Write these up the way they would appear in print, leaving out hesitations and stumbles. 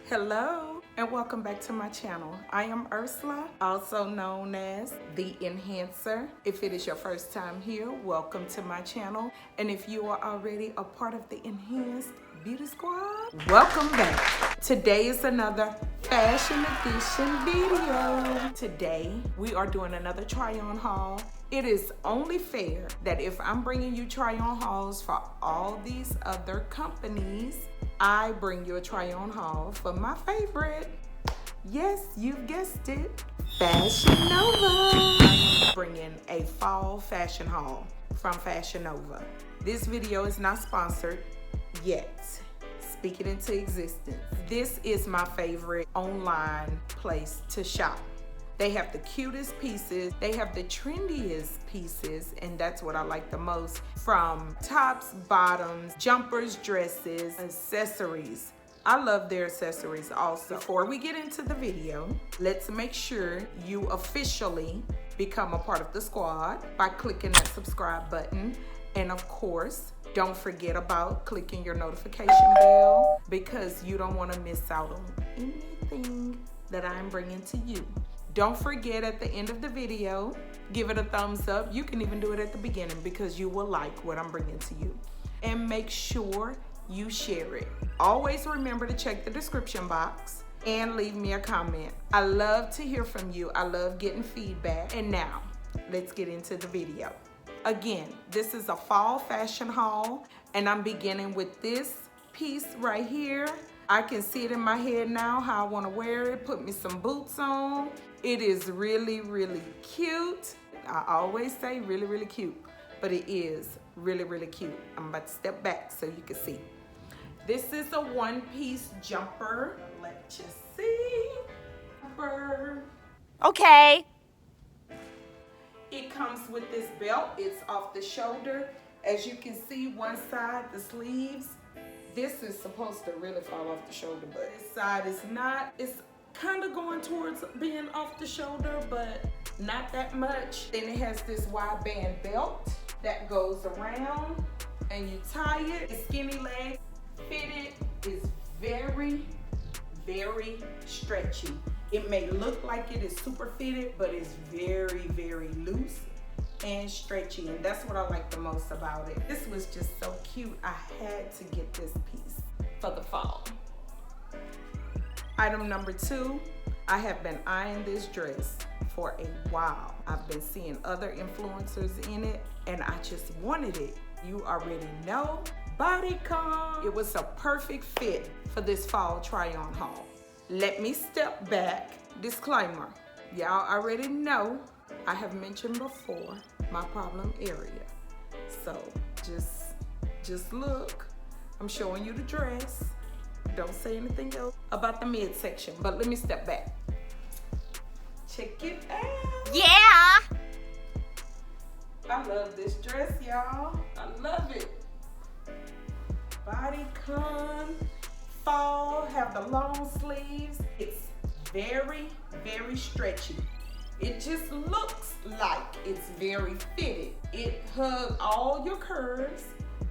Hello and welcome back to my channel. I am Ursula, also known as the Enhancer. If it is your first time here, welcome to my channel. And if you are already a part of the Enhanced Beauty Squad, welcome back. Today is another fashion edition video. Today we are doing another try on haul. It is only fair that if I'm bringing you try on hauls for all these other companies, I bring you a try on haul for my favorite. Yes, you've guessed it, Fashion Nova. I am bringing a fall fashion haul from Fashion Nova. This video is not sponsored yet. Speak it into existence. This is my favorite online place to shop. They have the cutest pieces, they have the trendiest pieces, and that's what I like the most. From tops, bottoms, jumpers, dresses, accessories. I love their accessories also. Before we get into the video, let's make sure you officially become a part of the squad by clicking that subscribe button. And of course, don't forget about clicking your notification bell because you don't want to miss out on anything that I'm bringing to you. Don't forget at the end of the video, give it a thumbs up. You can even do it at the beginning because you will like what I'm bringing to you. And make sure you share it. Always remember to check the description box and leave me a comment. I love to hear from you. I love getting feedback. And now, let's get into the video. Again, this is a fall fashion haul, and I'm beginning with this piece right here. I can see it in my head now how I want to wear it. Put me some boots on. It is really, really cute. I always say really, really cute, but it is really, really cute. I'm about to step back so you can see. This is a one-piece jumper. Let you see. Jumper. Okay. It comes with this belt. It's off the shoulder. As you can see, one side, the sleeves, this is supposed to really fall off the shoulder, but this side is not. It's kind of going towards being off the shoulder, but not that much. Then it has this wide band belt that goes around and you tie it. It's skinny legs, fitted, is very, very stretchy. It may look like it is super fitted, but it's very, very loose and stretchy, and that's what I like the most about it. This was just so cute. I had to get this piece for the fall. Item number 2, I have been eyeing this dress for a while. I've been seeing other influencers in it, and I just wanted it. You already know, bodycon. It was a perfect fit for this fall try-on haul. Let me step back. Disclaimer, y'all already know I have mentioned before my problem area. So just look. I'm showing you the dress. Don't say anything else about the midsection, but let me step back. Check it out. Yeah. I love this dress, y'all. I love it. Bodycon, fall, have the long sleeves. It's very, very stretchy. It just looks like it's very fitted. It hugs all your curves,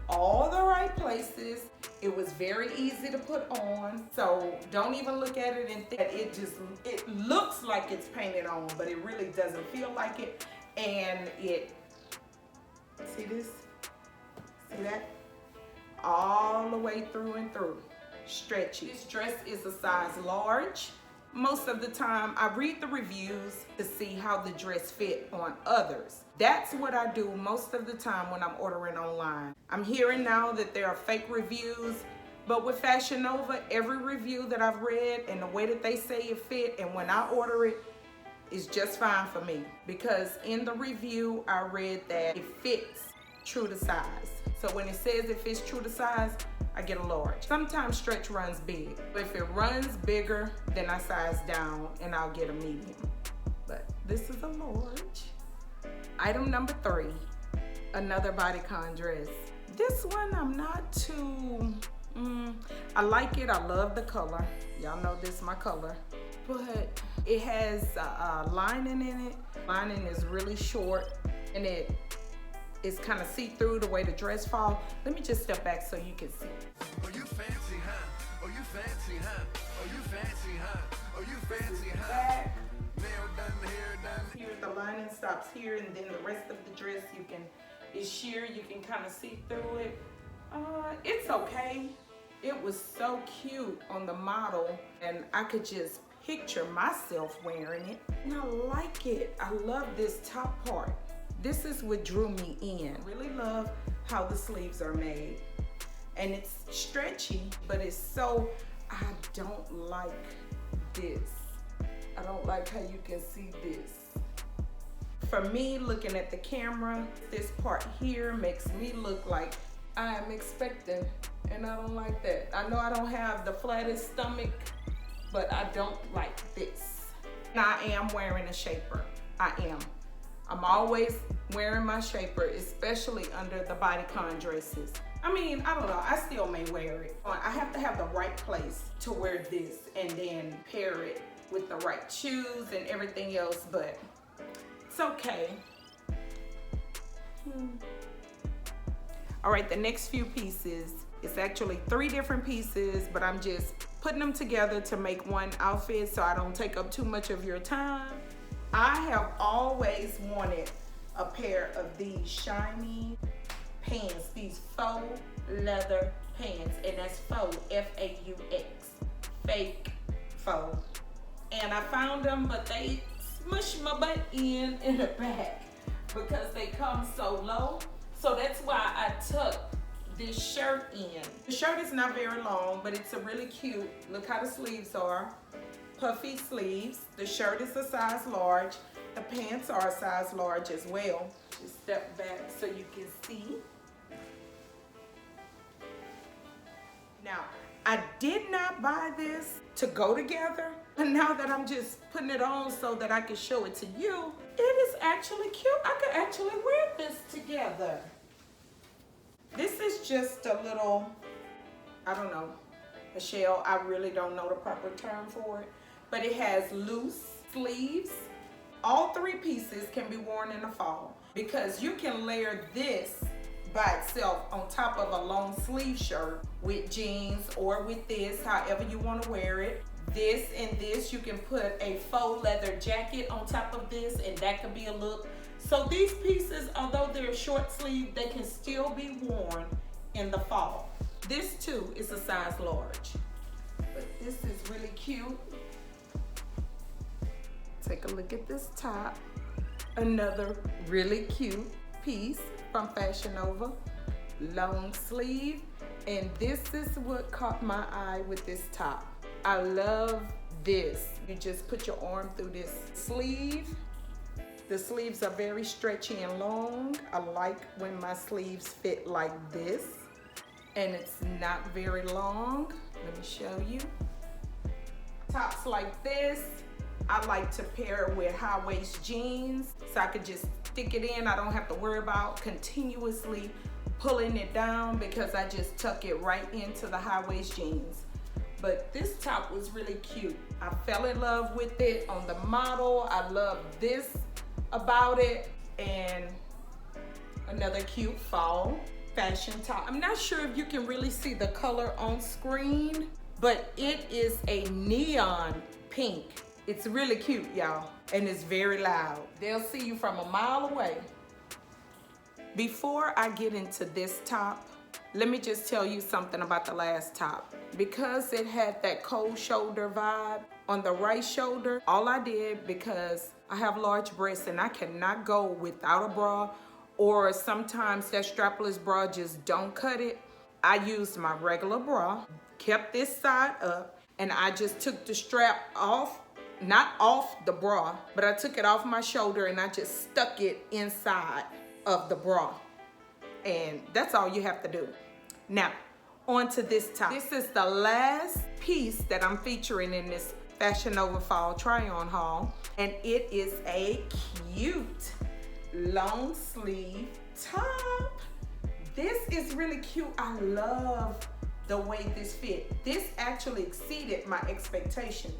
all the right places. It was very easy to put on. So don't even look at it and think it looks like it's painted on, but it really doesn't feel like it. And see this? See that? All the way through and through. Stretchy. This dress is a size large. Most of the time, I read the reviews to see how the dress fit on others. That's what I do most of the time when I'm ordering online. I'm hearing now that there are fake reviews, but with Fashion Nova, every review that I've read and the way that they say it fit and when I order it is just fine for me. Because in the review, I read that it fits true to size. So when it says it fits true to size, I get a large. Sometimes stretch runs big. But if it runs bigger, then I size down and I'll get a medium. But this is a large. Item number 3, another bodycon dress. This one I'm not too, I like it, I love the color. Y'all know this is my color. But it has a lining in it. Lining is really short and it's kind of see-through the way the dress falls. Let me just step back so you can see. Oh, you fancy, huh? Oh, you fancy, huh? Oh, you fancy. hem stops here, and then the rest of the dress is sheer. You can kind of see through it. It's okay. It was so cute on the model, and I could just picture myself wearing it. And I like it. I love this top part. This is what drew me in. Really love how the sleeves are made. And it's stretchy, but it's so, I don't like this. I don't like how you can see this. For me, looking at the camera, this part here makes me look like I am expecting, and I don't like that. I know I don't have the flattest stomach, but I don't like this. And I am wearing a shaper. I am. I'm always wearing my shaper, especially under the bodycon dresses. I mean, I don't know, I still may wear it. I have to have the right place to wear this and then pair it with the right shoes and everything else, but it's okay. All right, the next few pieces, it's actually 3 different pieces, but I'm just putting them together to make one outfit so I don't take up too much of your time. I have always wanted a pair of these shiny pants, these faux leather pants, and that's faux, F-A-U-X, fake faux. And I found them, but they smushed my butt in the back because they come so low. So that's why I tucked this shirt in. The shirt is not very long, but it's a really cute, look how the sleeves are. Puffy sleeves. The shirt is a size large. The pants are a size large as well. Just step back so you can see. Now, I did not buy this to go together, but now that I'm just putting it on so that I can show it to you, it is actually cute. I could actually wear this together. This is just a little, I don't know, a shell. I really don't know the proper term for it, but it has loose sleeves. All 3 pieces can be worn in the fall because you can layer this by itself on top of a long sleeve shirt with jeans or with this, however you want to wear it. This and this, you can put a faux leather jacket on top of this, and that could be a look. So these pieces, although they're short sleeve, they can still be worn in the fall. This too is a size large, but this is really cute. Take a look at this top. Another really cute piece from Fashion Nova, long sleeve, and this is what caught my eye with this top. I love this. You just put your arm through this sleeve. The sleeves are very stretchy and long. I like when my sleeves fit like this, and it's not very long. Let me show you. Tops like this, I like to pair with high waist jeans so I could just stick it in. I don't have to worry about continuously pulling it down because I just tuck it right into the high waist jeans. But this top was really cute. I fell in love with it on the model. I love this about it, and another cute fall fashion top. I'm not sure if you can really see the color on screen, but it is a neon pink. It's really cute, y'all, and it's very loud. They'll see you from a mile away. Before I get into this top, let me just tell you something about the last top. Because it had that cold shoulder vibe on the right shoulder, all I did, because I have large breasts and I cannot go without a bra, or sometimes that strapless bra just don't cut it, I used my regular bra, kept this side up, and I just took the strap off, not off the bra, but I took it off my shoulder and I just stuck it inside of the bra. And that's all you have to do. Now, on to this top. This is the last piece that I'm featuring in this Fashion Nova Fall try-on haul, and it is a cute long sleeve top. This is really cute. I love the way this fit. This actually exceeded my expectations.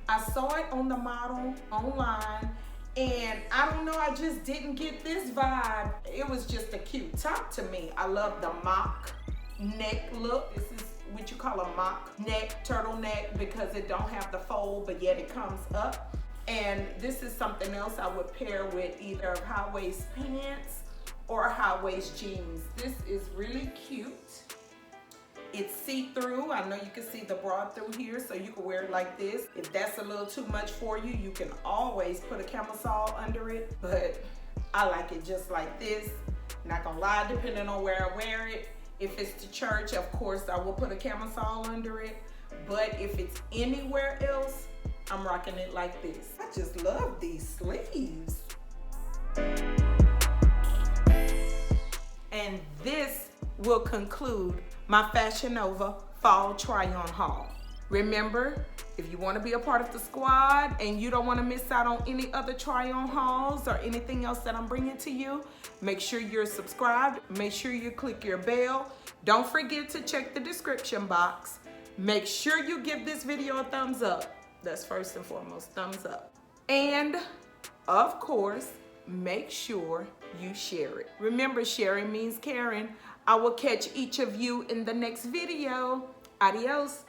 I saw it on the model online, and I don't know, I just didn't get this vibe. It was just a cute top to me. I love the mock neck look. This is what you call a mock neck, turtleneck, because it don't have the fold, but yet it comes up. And this is something else I would pair with either high-waist pants or high-waist jeans. This is really cute. It's see-through. I know you can see the bra through here, so you can wear it like this. If that's a little too much for you, you can always put a camisole under it, but I like it just like this. Not gonna lie, depending on where I wear it. If it's to church, of course, I will put a camisole under it. But if it's anywhere else, I'm rocking it like this. I just love these sleeves. And this will conclude my Fashion Nova fall try-on haul. Remember, if you want to be a part of the squad and you don't want to miss out on any other try-on hauls or anything else that I'm bringing to you, make sure you're subscribed. Make sure you click your bell. Don't forget to check the description box. Make sure you give this video a thumbs up. That's first and foremost, thumbs up. And of course, make sure you share it. Remember, sharing means caring. I will catch each of you in the next video. Adios.